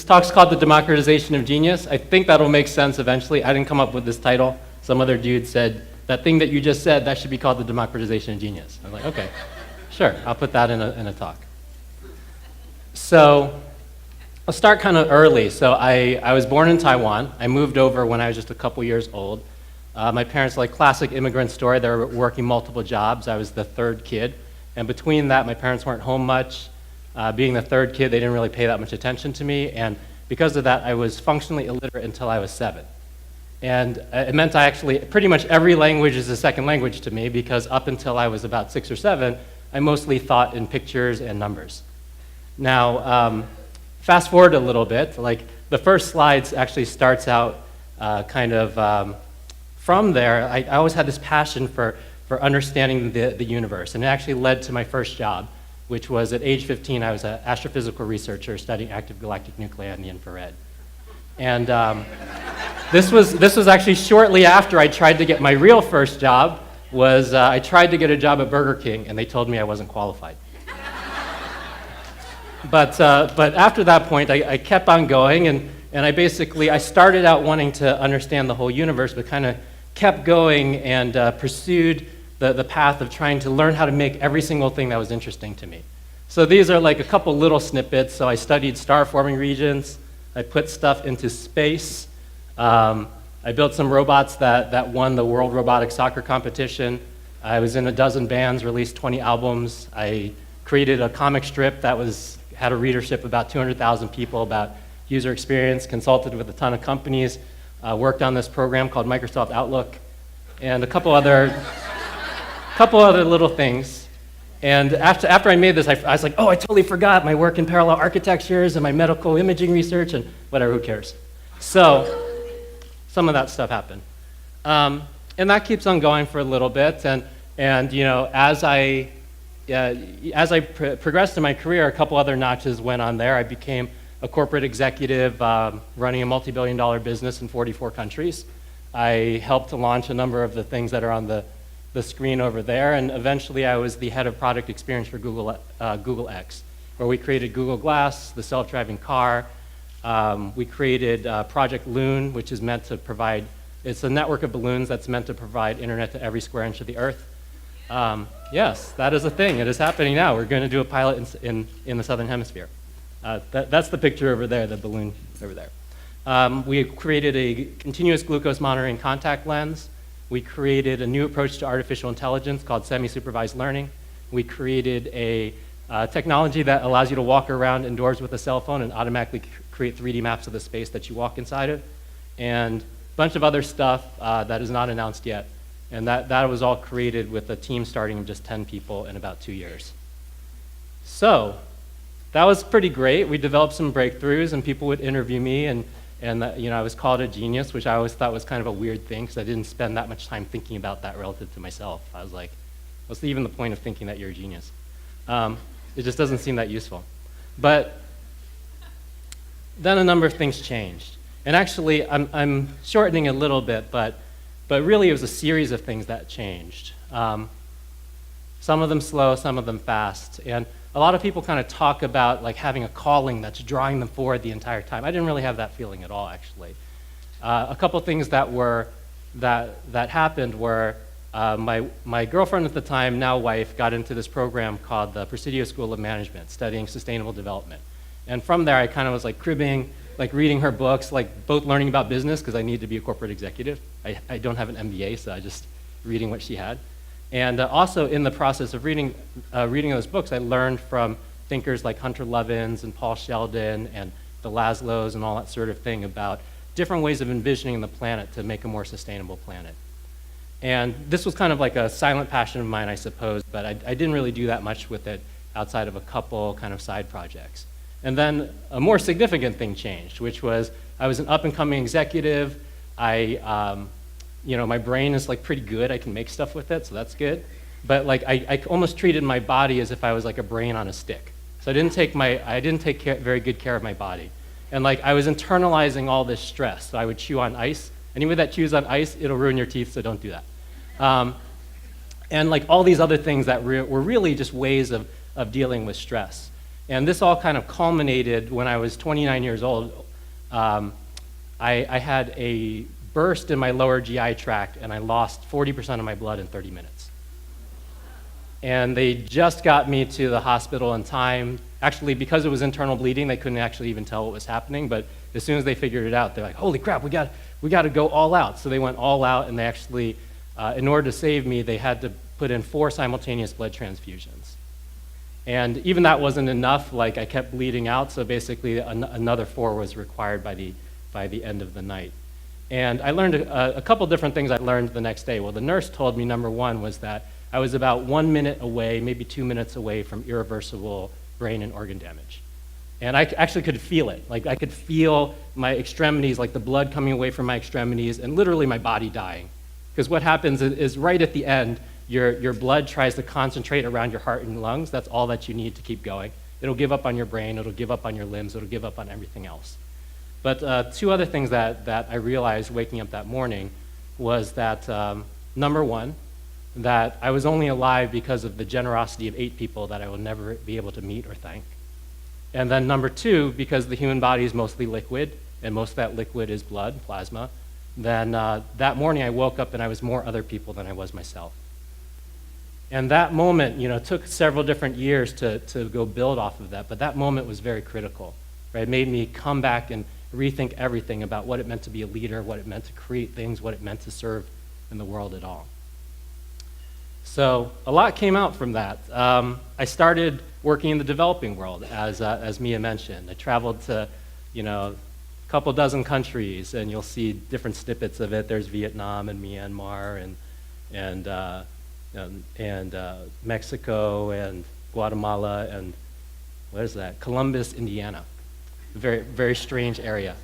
talk's called The Democratization of Genius. I think that'll make sense eventually. I didn't come up with this title. Some other dude said, that thing that you just said, that should be called The Democratization of Genius. I'm like, okay, sure, I'll put that in a talk. So I'll start kind of early. So I was born in Taiwan. I moved over when I was just a couple years old. My parents, like classic immigrant story, they were working multiple jobs. I was the third kid. And between that, my parents weren't home much. Being the third kid, they didn't really pay that much attention to me. And because of that, I was functionally illiterate until I was 7. And it meant I actually, pretty much every language is a second language to me, because up until I was about 6 or 7, I mostly thought in pictures and numbers. Now, fast forward a little bit, like the first slides actually starts out from there. I always had this passion for understanding the universe, and it actually led to my first job, which was at age 15. I was an astrophysical researcher studying active galactic nuclei in the infrared. And this was actually shortly after I tried to get my real first job. I tried to get a job at Burger King, and they told me I wasn't qualified. But after that point, I kept on going, and I started out wanting to understand the whole universe, but kind of kept going and pursued the path of trying to learn how to make every single thing that was interesting to me. So these are like a couple little snippets. So I studied star-forming regions. I put stuff into space. I built some robots that won the World Robotic Soccer Competition. I was in a dozen bands, released 20 albums. I created a comic strip that had a readership of about 200,000 people about user experience, consulted with a ton of companies, worked on this program called Microsoft Outlook, and a couple other little things. And after I made this, I was like, oh, I totally forgot my work in parallel architectures and my medical imaging research and whatever, who cares? So some of that stuff happened. And that keeps on going for a little bit. And you know, as I progressed in my career, a couple other notches went on there. I became a corporate executive running a multi-billion-dollar business in 44 countries. I helped to launch a number of the things that are on the screen over there, and eventually I was the head of product experience for Google X, where we created Google Glass, the self-driving car. We created Project Loon, which is meant to provide, it's a network of balloons that's meant to provide internet to every square inch of the earth. Yes, that is a thing. It is happening now. We're going to do a pilot in the southern hemisphere. That's the picture over there, the balloon over there. We created a continuous glucose monitoring contact lens. We created a new approach to artificial intelligence called semi-supervised learning. We created a technology that allows you to walk around indoors with a cell phone and automatically create 3D maps of the space that you walk inside of, and a bunch of other stuff that is not announced yet. And that was all created with a team starting of just 10 people in about 2 years. So that was pretty great. We developed some breakthroughs, and people would interview me, and you know, I was called a genius, which I always thought was kind of a weird thing, because I didn't spend that much time thinking about that relative to myself. I was like, what's even the point of thinking that you're a genius? It just doesn't seem that useful. But then a number of things changed. And actually, I'm shortening a little bit, but really it was a series of things that changed. Some of them slow, some of them fast. And a lot of people kind of talk about like having a calling that's drawing them forward the entire time. I didn't really have that feeling at all, actually. A couple things that happened were my girlfriend at the time, now wife, got into this program called the Presidio School of Management, studying sustainable development. And from there, I kind of was like cribbing, like reading her books, like both learning about business, because I need to be a corporate executive. I don't have an MBA, so I just reading what she had. And also in the process of reading those books, I learned from thinkers like Hunter Levins and Paul Sheldon and the Laszlos and all that sort of thing about different ways of envisioning the planet to make a more sustainable planet. And this was kind of like a silent passion of mine, I suppose, but I didn't really do that much with it outside of a couple kind of side projects. And then a more significant thing changed, which was I was an up-and-coming executive. You know, my brain is like pretty good. I can make stuff with it, so that's good. But like I almost treated my body as if I was like a brain on a stick. So I didn't take very good care of my body. And like I was internalizing all this stress. So I would chew on ice. Anybody that chews on ice, it'll ruin your teeth, so don't do that. And like all these other things that were really just ways of dealing with stress. And this all kind of culminated when I was 29 years old. I had a burst in my lower GI tract, and I lost 40% of my blood in 30 minutes. And they just got me to the hospital in time. Actually, because it was internal bleeding, they couldn't actually even tell what was happening, but as soon as they figured it out, they're like, holy crap, we got to go all out. So they went all out, and they actually, in order to save me, they had to put in 4 simultaneous blood transfusions. And even that wasn't enough. Like, I kept bleeding out, so basically another 4 was required by the end of the night. And I learned a couple different things I learned the next day. Well, the nurse told me, number one, was that I was about 1 minute away, maybe 2 minutes away from irreversible brain and organ damage. And I actually could feel it. Like, I could feel my extremities, like the blood coming away from my extremities, and literally my body dying. Because what happens is right at the end, your blood tries to concentrate around your heart and lungs. That's all that you need to keep going. It'll give up on your brain, it'll give up on your limbs, it'll give up on everything else. But 2 other things that I realized waking up that morning was that, number one, that I was only alive because of the generosity of 8 people that I will never be able to meet or thank. And then number 2, because the human body is mostly liquid, and most of that liquid is blood, plasma, then that morning I woke up and I was more other people than I was myself. And that moment, took several different years to go build off of that, but that moment was very critical. Right? It made me come back and rethink everything about what it meant to be a leader, what it meant to create things, what it meant to serve in the world at all. So a lot came out from that. I started working in the developing world, as Mia mentioned. I traveled to, a couple dozen countries, and you'll see different snippets of it. There's Vietnam and Myanmar and Mexico and Guatemala and what is that? Columbus, Indiana. Very, very strange area.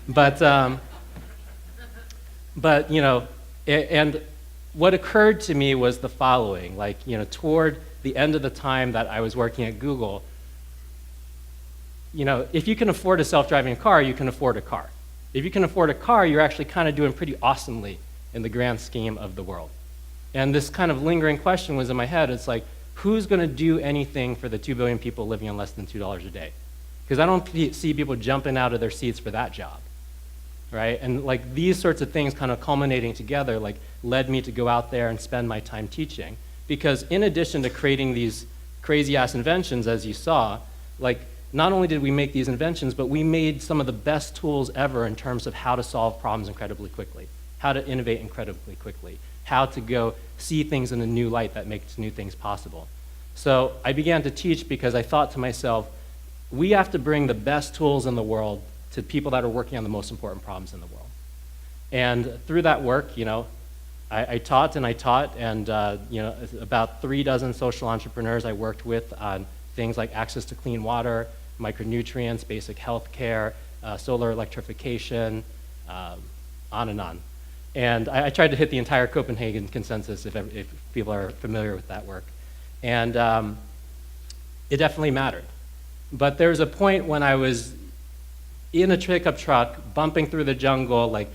But and what occurred to me was the following. Toward the end of the time that I was working at Google, if you can afford a self-driving car, you can afford a car. If you can afford a car, you're actually kind of doing pretty awesomely in the grand scheme of the world. And this kind of lingering question was in my head. It's like, who's going to do anything for the 2 billion people living on less than $2 a day? Because I don't see people jumping out of their seats for that job, right? And these sorts of things kind of culminating together led me to go out there and spend my time teaching. Because in addition to creating these crazy-ass inventions, as you saw, not only did we make these inventions, but we made some of the best tools ever in terms of how to solve problems incredibly quickly, how to innovate incredibly quickly, how to go see things in a new light that makes new things possible. So I began to teach because I thought to myself, we have to bring the best tools in the world to people that are working on the most important problems in the world. And through that work, I taught, and about 3 dozen social entrepreneurs I worked with on things like access to clean water, micronutrients, basic health care, solar electrification, on and on. And I tried to hit the entire Copenhagen consensus if people are familiar with that work. And it definitely mattered. But there was a point when I was in a pickup truck, bumping through the jungle,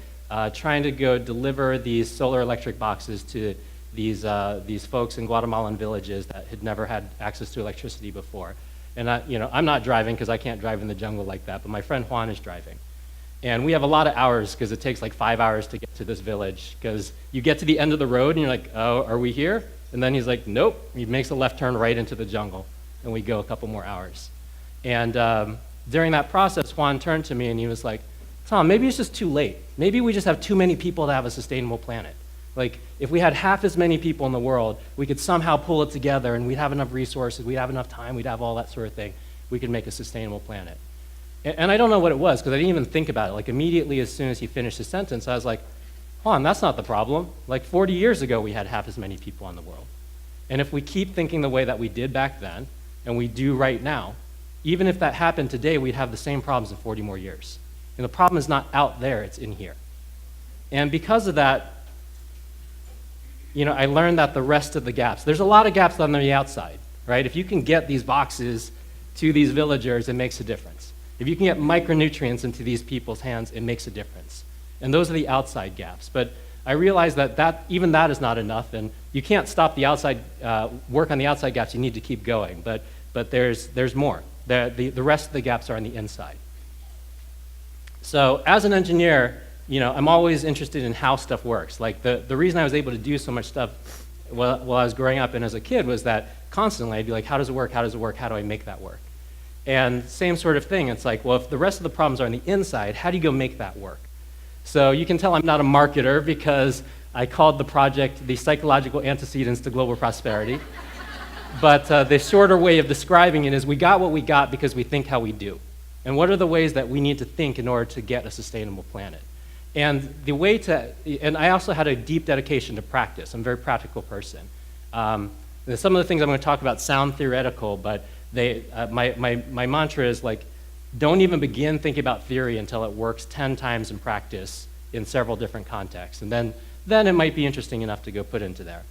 trying to go deliver these solar electric boxes to these folks in Guatemalan villages that had never had access to electricity before. And I'm not driving because I can't drive in the jungle like that, but my friend Juan is driving. And we have a lot of hours because it takes 5 hours to get to this village, because you get to the end of the road and you're like, oh, are we here? And then he's like, nope. He makes a left turn right into the jungle, and we go a couple more hours. And during that process, Juan turned to me and he was like, Tom, maybe it's just too late. Maybe we just have too many people to have a sustainable planet. If we had half as many people in the world, we could somehow pull it together and we'd have enough resources, we'd have enough time, we'd have all that sort of thing. We could make a sustainable planet. And I don't know what it was, because I didn't even think about it. Immediately as soon as he finished his sentence, I was like, Juan, that's not the problem. 40 years ago, we had half as many people in the world. And if we keep thinking the way that we did back then, and we do right now, even if that happened today, we'd have the same problems in 40 more years. And the problem is not out there, it's in here. And because of that, I learned that the rest of the gaps, there's a lot of gaps on the outside, right? If you can get these boxes to these villagers, it makes a difference. If you can get micronutrients into these people's hands, it makes a difference. And those are the outside gaps. But I realized that even that is not enough, and you can't stop the outside, work on the outside gaps, you need to keep going. But there's more. The rest of the gaps are on the inside. So as an engineer, I'm always interested in how stuff works. Like the reason I was able to do so much stuff while I was growing up and as a kid was that constantly I'd be like, how does it work? How does it work? How do I make that work? And same sort of thing. It's like, well, if the rest of the problems are on the inside, how do you go make that work? So you can tell I'm not a marketer because I called the project the psychological antecedents to global prosperity. But the shorter way of describing it is we got what we got because we think how we do. And what are the ways that we need to think in order to get a sustainable planet? And the way to, and I also had a deep dedication to practice. I'm a very practical person. Some of the things I'm going to talk about sound theoretical, but my mantra is like, don't even begin thinking about theory until it works 10 times in practice in several different contexts. And then it might be interesting enough to go put into there.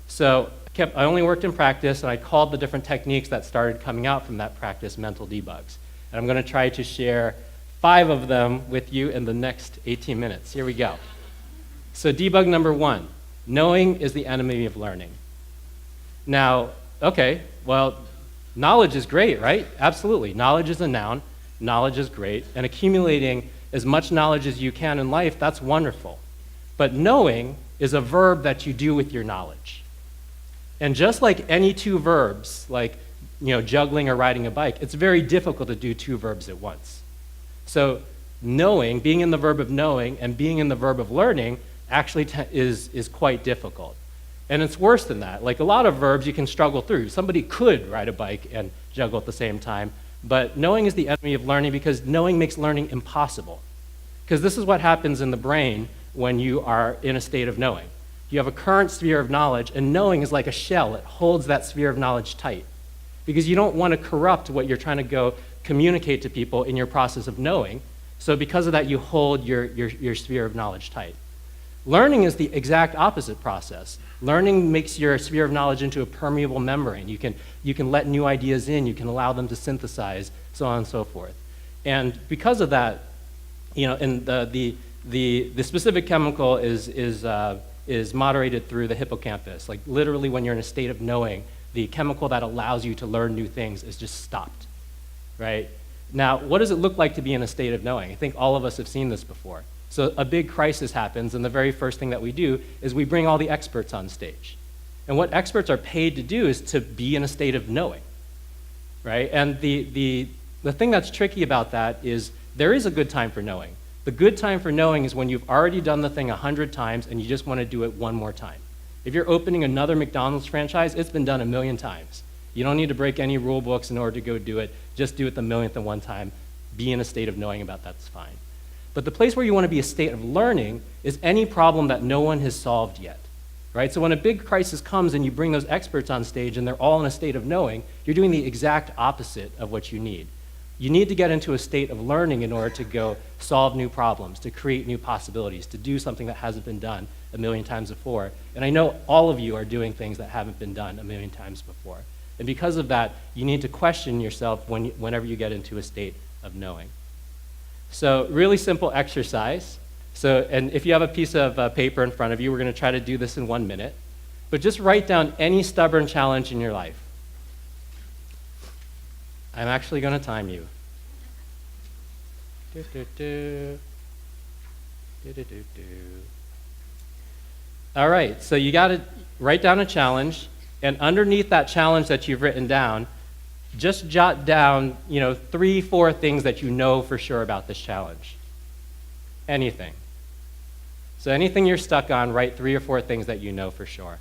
So I only worked in practice, and I called the different techniques that started coming out from that practice mental debugs. And I'm going to try to share 5 of them with you in the next 18 minutes. Here we go. So debug number 1, knowing is the enemy of learning. Now, okay, well, knowledge is great, right? Absolutely. Knowledge is a noun. Knowledge is great. And accumulating as much knowledge as you can in life, that's wonderful. But knowing is a verb that you do with your knowledge. And just like any 2 verbs, like juggling or riding a bike, it's very difficult to do 2 verbs at once. So knowing, being in the verb of knowing and being in the verb of learning actually is quite difficult. And it's worse than that. Like a lot of verbs you can struggle through. Somebody could ride a bike and juggle at the same time, but knowing is the enemy of learning because knowing makes learning impossible. Because this is what happens in the brain when you are in a state of knowing. You have a current sphere of knowledge, and knowing is like a shell. It holds that sphere of knowledge tight. Because you don't want to corrupt what you're trying to go communicate to people in your process of knowing. So because of that, you hold your sphere of knowledge tight. Learning is the exact opposite process. Learning makes your sphere of knowledge into a permeable membrane. You can let new ideas in, you can allow them to synthesize, so on and so forth. And because of that, and the specific chemical is moderated through the hippocampus. Like literally when you're in a state of knowing, the chemical that allows you to learn new things is just stopped, right? Now, what does it look like to be in a state of knowing? I think all of us have seen this before. So a big crisis happens, and the very first thing that we do is we bring all the experts on stage. And what experts are paid to do is to be in a state of knowing, right? And the thing that's tricky about that is there is a good time for knowing. The good time for knowing is when you've already done the thing 100 times and you just want to do it one more time. If you're opening another McDonald's franchise, it's been done 1,000,000 times. You don't need to break any rule books in order to go do it. Just do it the 1,000,000th and one time. Be in a state of knowing about that's fine. But the place where you want to be a state of learning is any problem that no one has solved yet, right? So when a big crisis comes and you bring those experts on stage and they're all in a state of knowing, you're doing the exact opposite of what you need. You need to get into a state of learning in order to go solve new problems, to create new possibilities, to do something that hasn't been done 1,000,000 times before. And I know all of you are doing things that haven't been done 1,000,000 times before. And because of that, you need to question yourself whenever you get into a state of knowing. So really simple exercise. So, and if you have a piece of paper in front of you, we're going to try to do this in 1 minute. But just write down any stubborn challenge in your life. I'm actually going to time you. All right, so you got to write down a challenge, and underneath that challenge that you've written down, just jot down, 3, 4 things that you know for sure about this challenge. Anything. So anything you're stuck on, write 3 or 4 things that you know for sure.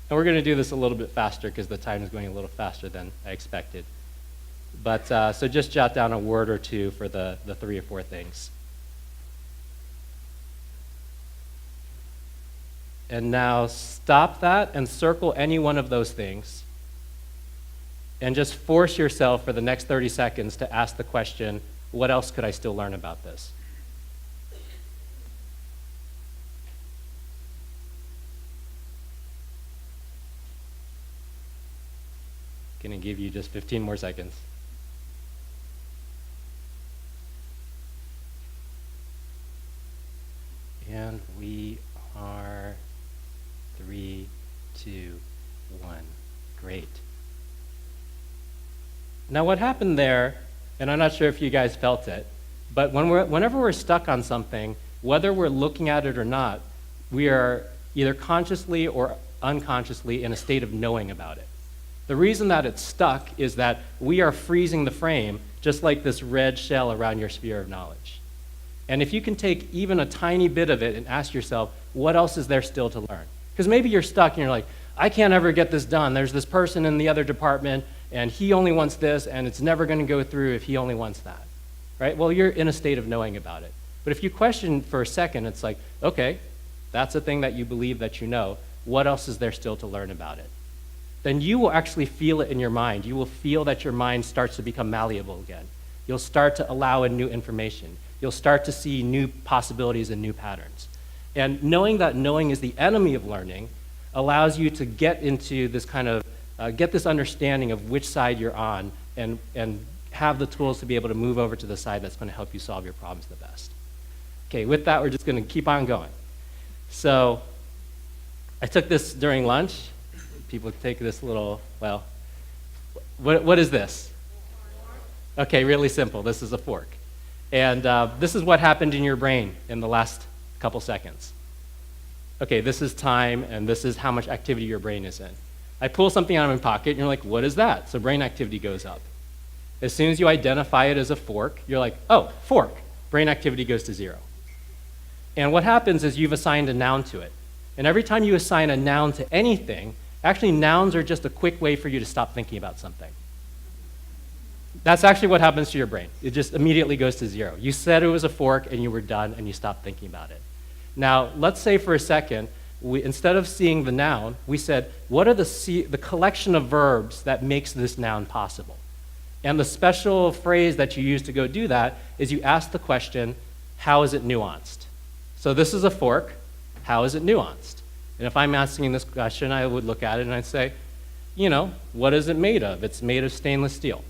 And we're going to do this a little bit faster because the time is going a little faster than I expected. But so just jot down a word or 2 for the 3 or 4 things. And now stop that and circle any one of those things. And just force yourself for the next 30 seconds to ask the question, what else could I still learn about this? Going to give you just 15 more seconds. And we are 3, 2, 1. Great. Now what happened there, and I'm not sure if you guys felt it, but whenever we're stuck on something, whether we're looking at it or not, we are either consciously or unconsciously in a state of knowing about it. The reason that it's stuck is that we are freezing the frame, just like this red shell around your sphere of knowledge. And if you can take even a tiny bit of it and ask yourself, what else is there still to learn? Because maybe you're stuck and you're like, I can't ever get this done. There's this person in the other department, and he only wants this, and it's never going to go through if he only wants that, right? Well, you're in a state of knowing about it. But if you question for a second, it's like, okay, that's a thing that you believe that you know. What else is there still to learn about it? Then you will actually feel it in your mind. You will feel that your mind starts to become malleable again. You'll start to allow in new information. You'll start to see new possibilities and new patterns. And knowing that knowing is the enemy of learning allows you to get into this kind of, get this understanding of which side you're on and have the tools to be able to move over to the side that's going to help you solve your problems the best. Okay, with that, we're just going to keep on going. So I took this during lunch. People take this little, well, what is this? Okay, really simple. This is a fork. And this is what happened in your brain in the last couple seconds. Okay, this is time, and this is how much activity your brain is in. I pull something out of my pocket, and you're like, what is that? So brain activity goes up. As soon as you identify it as a fork, you're like, oh, fork. Brain activity goes to 0. And what happens is you've assigned a noun to it. And every time you assign a noun to anything, actually nouns are just a quick way for you to stop thinking about something. That's actually what happens to your brain. It just immediately goes to 0. You said it was a fork, and you were done, and you stopped thinking about it. Now, let's say for a second, instead of seeing the noun, we said, what are the collection of verbs that makes this noun possible? And the special phrase that you use to go do that is you ask the question, how is it nuanced? So this is a fork. How is it nuanced? And if I'm asking this question, I would look at it and I'd say, you know, what is it made of? It's made of stainless steel.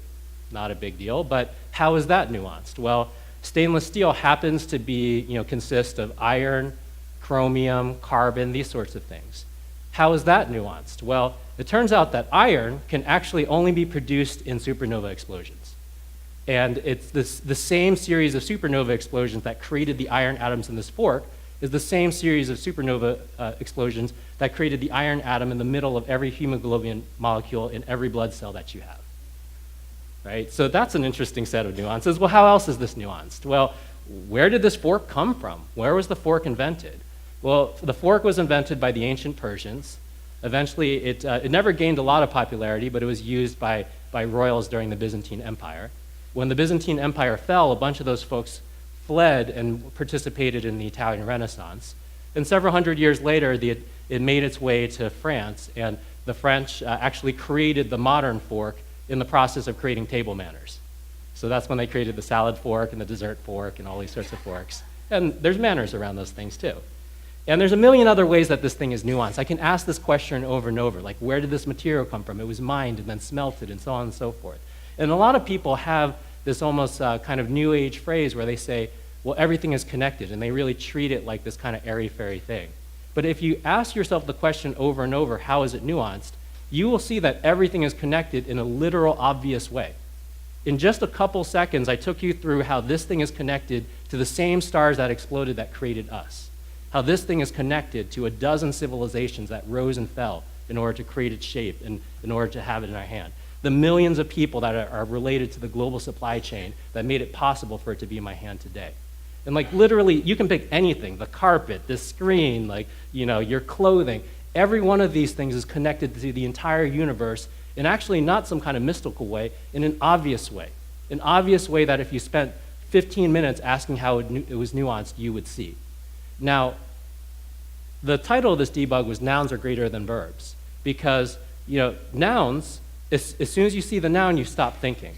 Not a big deal, but how is that nuanced? Well, stainless steel happens to be, consist of iron, chromium, carbon, these sorts of things. How is that nuanced? Well, it turns out that iron can actually only be produced in supernova explosions. And it's the same series of supernova explosions that created the iron atoms in this fork is the same series of supernova explosions that created the iron atom in the middle of every hemoglobin molecule in every blood cell that you have. Right? So that's an interesting set of nuances. Well, how else is this nuanced? Well, where did this fork come from? Where was the fork invented? Well, the fork was invented by the ancient Persians. Eventually, it never gained a lot of popularity, but it was used by royals during the Byzantine Empire. When the Byzantine Empire fell, a bunch of those folks fled and participated in the Italian Renaissance. And several hundred years later, it made its way to France, and the French actually created the modern fork in the process of creating table manners. So that's when they created the salad fork and the dessert fork and all these sorts of forks. And there's manners around those things too. And there's a million other ways that this thing is nuanced. I can ask this question over and over, like where did this material come from? It was mined and then smelted and so on and so forth. And a lot of people have this almost kind of new age phrase where they say, well, everything is connected, and they really treat it like this kind of airy-fairy thing. But if you ask yourself the question over and over, how is it nuanced, you will see that everything is connected in a literal, obvious way. In just a couple seconds, I took you through how this thing is connected to the same stars that exploded that created us. How this thing is connected to a dozen civilizations that rose and fell in order to create its shape and in order to have it in our hand. The millions of people that are related to the global supply chain that made it possible for it to be in my hand today. And like literally, you can pick anything, the carpet, this screen, like, your clothing. Every one of these things is connected to the entire universe in actually not some kind of mystical way, in an obvious way. An obvious way that if you spent 15 minutes asking how it was nuanced, you would see. Now, the title of this debug was Nouns Are Greater Than Verbs, because nouns, as soon as you see the noun, you stop thinking.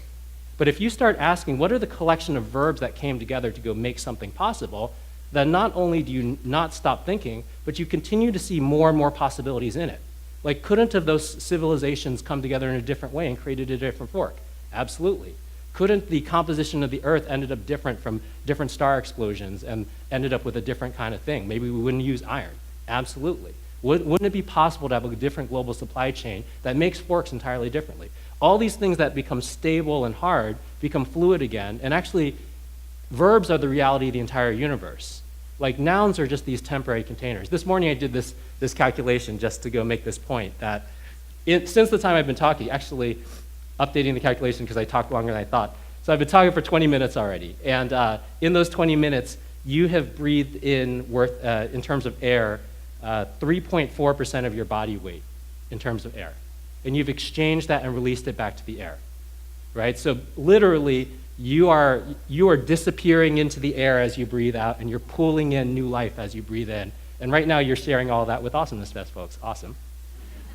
But if you start asking, what are the collection of verbs that came together to go make something possible, then not only do you not stop thinking, but you continue to see more and more possibilities in it. Like, couldn't have those civilizations come together in a different way and created a different fork? Absolutely. Couldn't the composition of the Earth ended up different from different star explosions and ended up with a different kind of thing? Maybe we wouldn't use iron. Absolutely. Wouldn't it be possible to have a different global supply chain that makes forks entirely differently? All these things that become stable and hard become fluid again, and actually, verbs are the reality of the entire universe. Like, nouns are just these temporary containers. This morning I did this calculation just to go make this point, that since the time I've been talking, actually updating the calculation because I talked longer than I thought. So I've been talking for 20 minutes already, and in those 20 minutes, you have breathed in, in terms of air, 3.4% of your body weight in terms of air. And you've exchanged that and released it back to the air, right? So literally, you are disappearing into the air as you breathe out, and you're pulling in new life as you breathe in. And right now, you're sharing all that with Awesomeness Fest, folks. Awesome.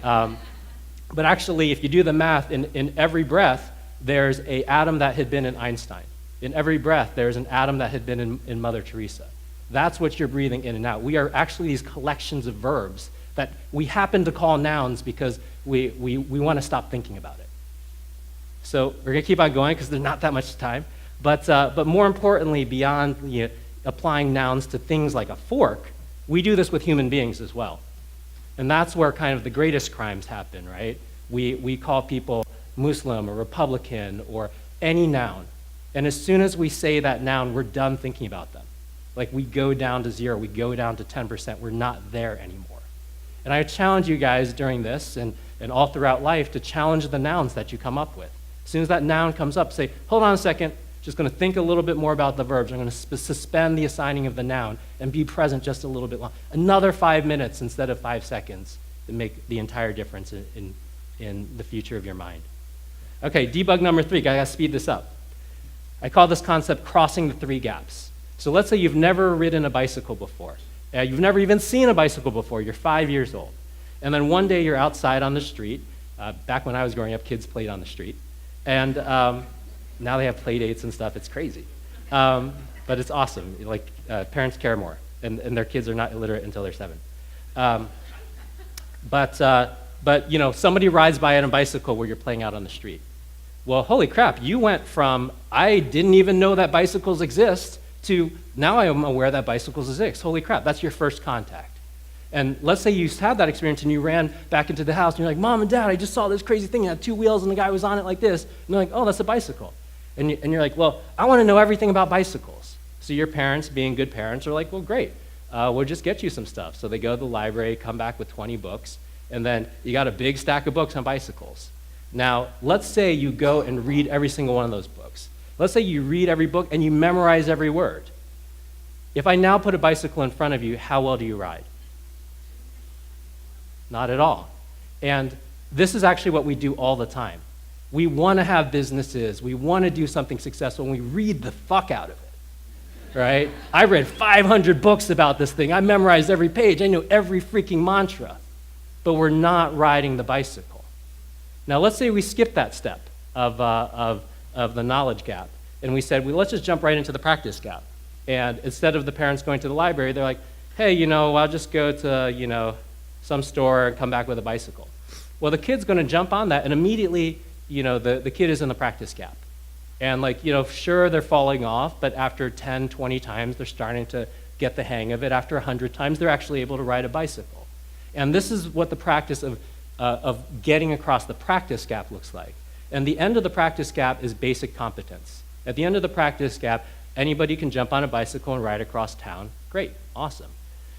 But actually, if you do the math, in every breath, there's an atom that had been in Einstein. In every breath, there's an atom that had been in Mother Teresa. That's what you're breathing in and out. We are actually these collections of verbs that we happen to call nouns because we want to stop thinking about it. So we're going to keep on going because there's not that much time. But more importantly, beyond applying nouns to things like a fork, we do this with human beings as well. And that's where kind of the greatest crimes happen, right? We call people Muslim or Republican or any noun. And as soon as we say that noun, we're done thinking about them. Like, we go down to 0, we go down to 10%, we're not there anymore. And I challenge you guys during this and all throughout life to challenge the nouns that you come up with. As soon as that noun comes up, say, hold on a second, just going to think a little bit more about the verbs. I'm going to suspend the assigning of the noun and be present just a little bit long. Another 5 minutes instead of 5 seconds to make the entire difference in the future of your mind. Okay, debug number 3, I got to speed this up. I call this concept crossing the 3 gaps. So let's say you've never ridden a bicycle before. You've never even seen a bicycle before. You're 5 years old. And then one day you're outside on the street. Back when I was growing up, kids played on the street. And now they have play dates and stuff. It's crazy. But it's awesome. Like, parents care more. And their kids are not illiterate until they're 7. But somebody rides by on a bicycle where you're playing out on the street. Well, holy crap, you went from, I didn't even know that bicycles exist, to now I am aware that bicycles exist. Holy crap, that's your first contact. And let's say you had that experience and you ran back into the house and you're like, Mom and Dad, I just saw this crazy thing. It had 2 wheels and the guy was on it like this. And they're like, oh, that's a bicycle. And you're like, well, I want to know everything about bicycles. So your parents, being good parents, are like, well, great. We'll just get you some stuff. So they go to the library, come back with 20 books, and then you got a big stack of books on bicycles. Now, let's say you go and read every single one of those books. Let's say you read every book and you memorize every word. If I now put a bicycle in front of you, how well do you ride? Not at all. And this is actually what we do all the time. We want to have businesses. We want to do something successful, and we read the fuck out of it, right? I read 500 books about this thing. I memorized every page. I know every freaking mantra. But we're not riding the bicycle. Now, let's say we skip that step of the knowledge gap, and we said, well, let's just jump right into the practice gap. And instead of the parents going to the library, they're like, hey, I'll just go to, some store and come back with a bicycle. Well, the kid's going to jump on that, and immediately, the kid is in the practice gap. And sure, they're falling off, but after 10, 20 times, they're starting to get the hang of it. After 100 times, they're actually able to ride a bicycle. And this is what the practice of getting across the practice gap looks like. And the end of the practice gap is basic competence. At the end of the practice gap, anybody can jump on a bicycle and ride across town. Great, awesome.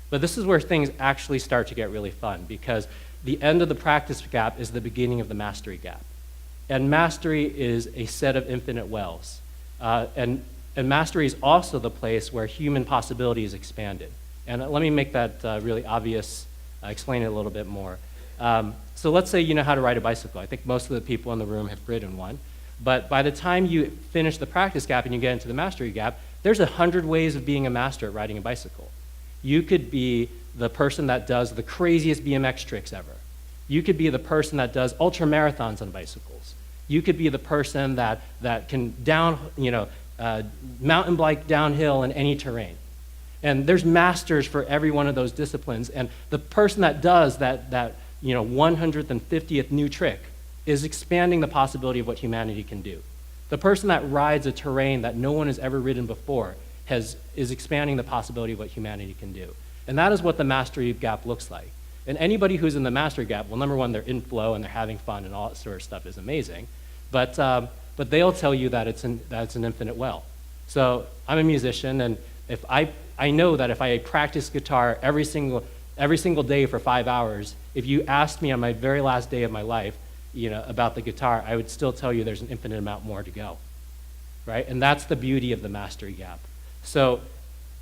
But this is where things actually start to get really fun, because the end of the practice gap is the beginning of the mastery gap. And mastery is a set of infinite wells. And mastery is also the place where human possibility is expanded. And let me make that really obvious, explain it a little bit more. So let's say you know how to ride a bicycle. I think most of the people in the room have ridden one. But by the time you finish the practice gap and you get into the mastery gap, there's 100 ways of being a master at riding a bicycle. You could be the person that does the craziest BMX tricks ever. You could be the person that does ultra marathons on bicycles. You could be the person that can mountain bike downhill in any terrain. And there's masters for every one of those disciplines. And the person that does that 150th new trick is expanding the possibility of what humanity can do. The person that rides a terrain that no one has ever ridden before is expanding the possibility of what humanity can do. And that is what the mastery gap looks like. And anybody who's in the master gap, well, number one, they're in flow and they're having fun and all that sort of stuff is amazing. But they'll tell you that it's an infinite well. So I'm a musician, and if I know that if I practice guitar every single day for 5 hours, if you asked me on my very last day of my life, about the guitar, I would still tell you there's an infinite amount more to go, right? And that's the beauty of the mastery gap. So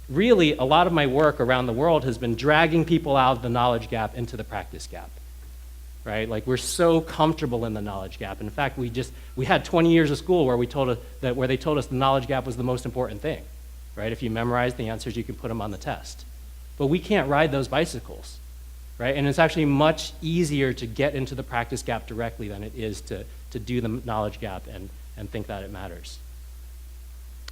really, a lot of my work around the world has been dragging people out of the knowledge gap into the practice gap, right? Like, we're so comfortable in the knowledge gap. In fact, we had 20 years of school where they told us the knowledge gap was the most important thing, right? If you memorize the answers, you can put them on the test. But we can't ride those bicycles, right? And it's actually much easier to get into the practice gap directly than it is to do the knowledge gap and think that it matters.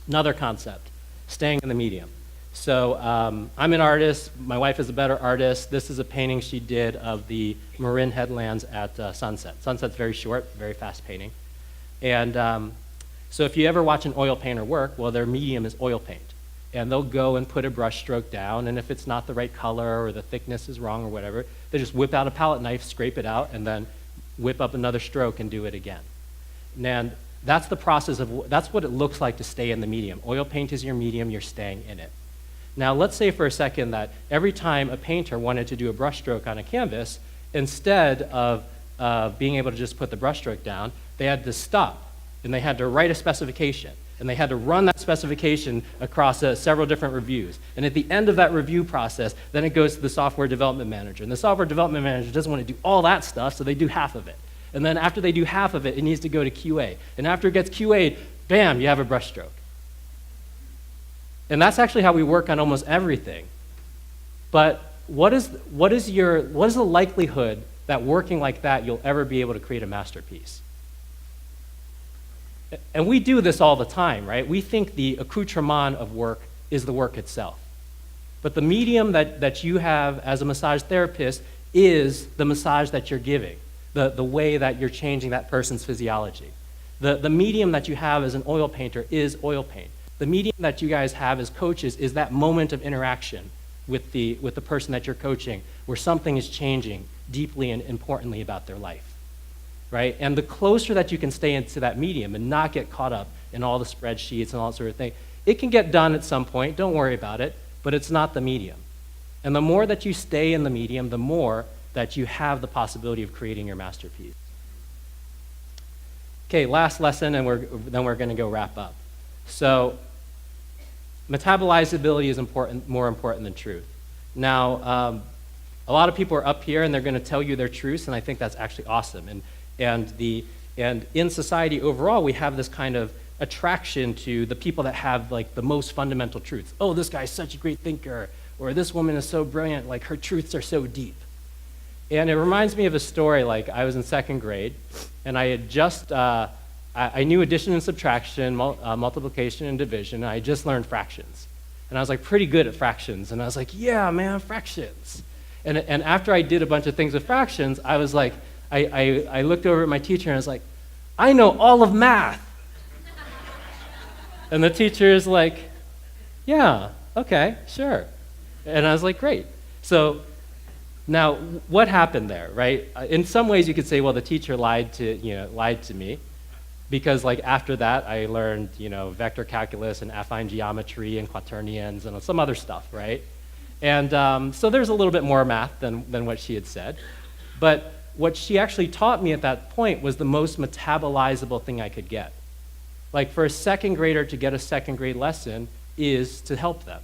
Another concept, staying in the medium. So I'm an artist. My wife is a better artist. This is a painting she did of the Marin headlands at sunset. Sunset's very short, very fast painting. And so if you ever watch an oil painter work, well, their medium is oil paint. And they'll go and put a brush stroke down, and if it's not the right color or the thickness is wrong or whatever, they just whip out a palette knife, scrape it out, and then whip up another stroke and do it again. And that's the process that's what it looks like to stay in the medium. Oil paint is your medium, you're staying in it. Now, let's say for a second that every time a painter wanted to do a brush stroke on a canvas, instead of being able to just put the brush stroke down, they had to stop, and they had to write a specification. And they had to run that specification across several different reviews. And at the end of that review process, then it goes to the software development manager. And the software development manager doesn't want to do all that stuff, so they do half of it. And then after they do half of it, it needs to go to QA. And after it gets QA'd, bam, you have a brushstroke. And that's actually how we work on almost everything. But what is the likelihood that working like that, you'll ever be able to create a masterpiece? And we do this all the time, right? We think the accoutrement of work is the work itself. But the medium that you have as a massage therapist is the massage that you're giving, the way that you're changing that person's physiology. The medium that you have as an oil painter is oil paint. The medium that you guys have as coaches is that moment of interaction with the person that you're coaching, where something is changing deeply and importantly about their life. Right? And the closer that you can stay into that medium and not get caught up in all the spreadsheets and all that sort of thing, it can get done at some point, don't worry about it, but it's not the medium. And the more that you stay in the medium, the more that you have the possibility of creating your masterpiece. Okay, last lesson, and then we're going to go wrap up. So, metabolizability is more important than truth. Now, a lot of people are up here and they're going to tell you their truths, and I think that's actually awesome. And in society overall, we have this kind of attraction to the people that have like the most fundamental truths. Oh, this guy's such a great thinker, or this woman is so brilliant, like her truths are so deep. And it reminds me of a story, like I was in second grade, and I had just, I knew addition and subtraction, multiplication and division, and I had just learned fractions. And I was like pretty good at fractions, and I was like, yeah, man, fractions. And after I did a bunch of things with fractions, I was like, I looked over at my teacher and I was like, I know all of math. And the teacher is like, yeah, okay, sure. And I was like, great. So now what happened there, right? In some ways you could say, well, the teacher lied to me, because like after that I learned, vector calculus and affine geometry and quaternions and some other stuff, right? And so there's a little bit more math than what she had said. But what she actually taught me at that point was the most metabolizable thing I could get. Like for a second grader to get a second grade lesson is to help them.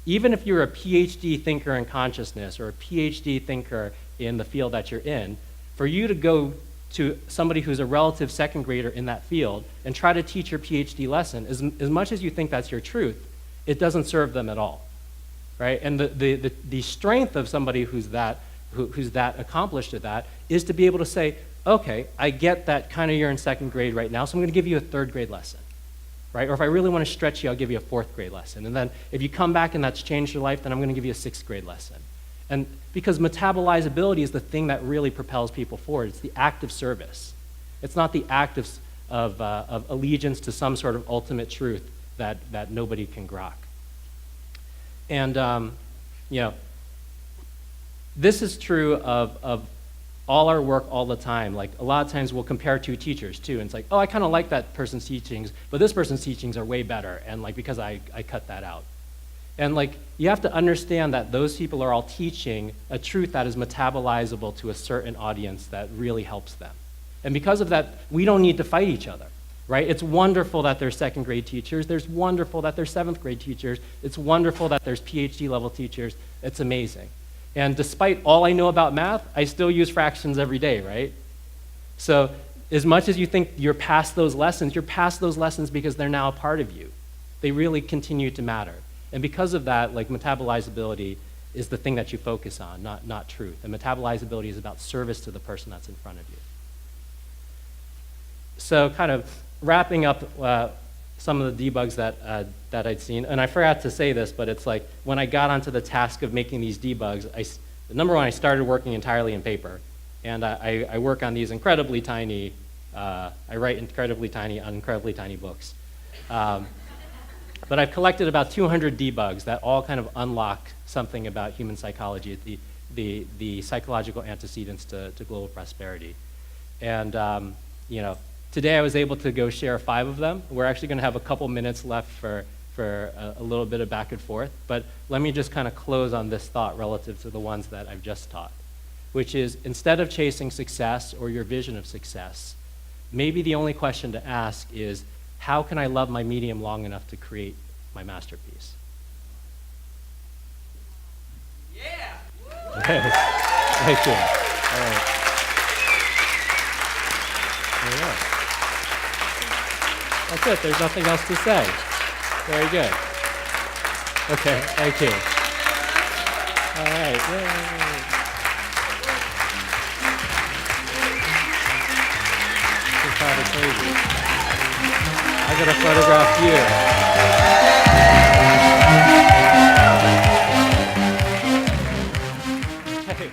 Even if you're a PhD thinker in consciousness or a PhD thinker in the field that you're in, for you to go to somebody who's a relative second grader in that field and try to teach your PhD lesson, as much as you think that's your truth, it doesn't serve them at all, right? And the strength of somebody who's that accomplished at that is to be able to say, okay, I get that kind of you're in second grade right now, so I'm going to give you a third grade lesson, right? Or if I really want to stretch you, I'll give you a fourth grade lesson. And then if you come back and that's changed your life, then I'm going to give you a sixth grade lesson. And because metabolizability is the thing that really propels people forward. It's the act of service. It's not the act of allegiance to some sort of ultimate truth that nobody can grok. And, this is true of all our work all the time. Like a lot of times we'll compare two teachers too, and it's like, oh, I kind of like that person's teachings, but this person's teachings are way better, and like because I cut that out. And like you have to understand that those people are all teaching a truth that is metabolizable to a certain audience that really helps them. And because of that, we don't need to fight each other, right? It's wonderful that there's second grade teachers. There's wonderful that there's seventh grade teachers. It's wonderful that there's PhD level teachers. It's amazing. And despite all I know about math, I still use fractions every day, right? So as much as you think you're past those lessons, you're past those lessons because they're now a part of you. They really continue to matter. And because of that, like metabolizability is the thing that you focus on, not truth. And metabolizability is about service to the person that's in front of you. So kind of wrapping up some of the debugs that I'd seen, and I forgot to say this, but it's like when I got onto the task of making these debugs, number one, I started working entirely in paper, and I work on these incredibly tiny, I write incredibly tiny on incredibly tiny books. But I've collected about 200 debugs that all kind of unlock something about human psychology, the psychological antecedents to global prosperity. And you know, today I was able to go share 5 of them. We're actually going to have a couple minutes left for a little bit of back and forth. But let me just kind of close on this thought relative to the ones that I've just taught, which is instead of chasing success or your vision of success, maybe the only question to ask is, how can I love my medium long enough to create my masterpiece? Yeah! Thank you. All right. All right. That's it. There's nothing else to say. Very good. Okay, thank you. All right. Yay. This is kind of crazy. I'm going to photograph you. Hey.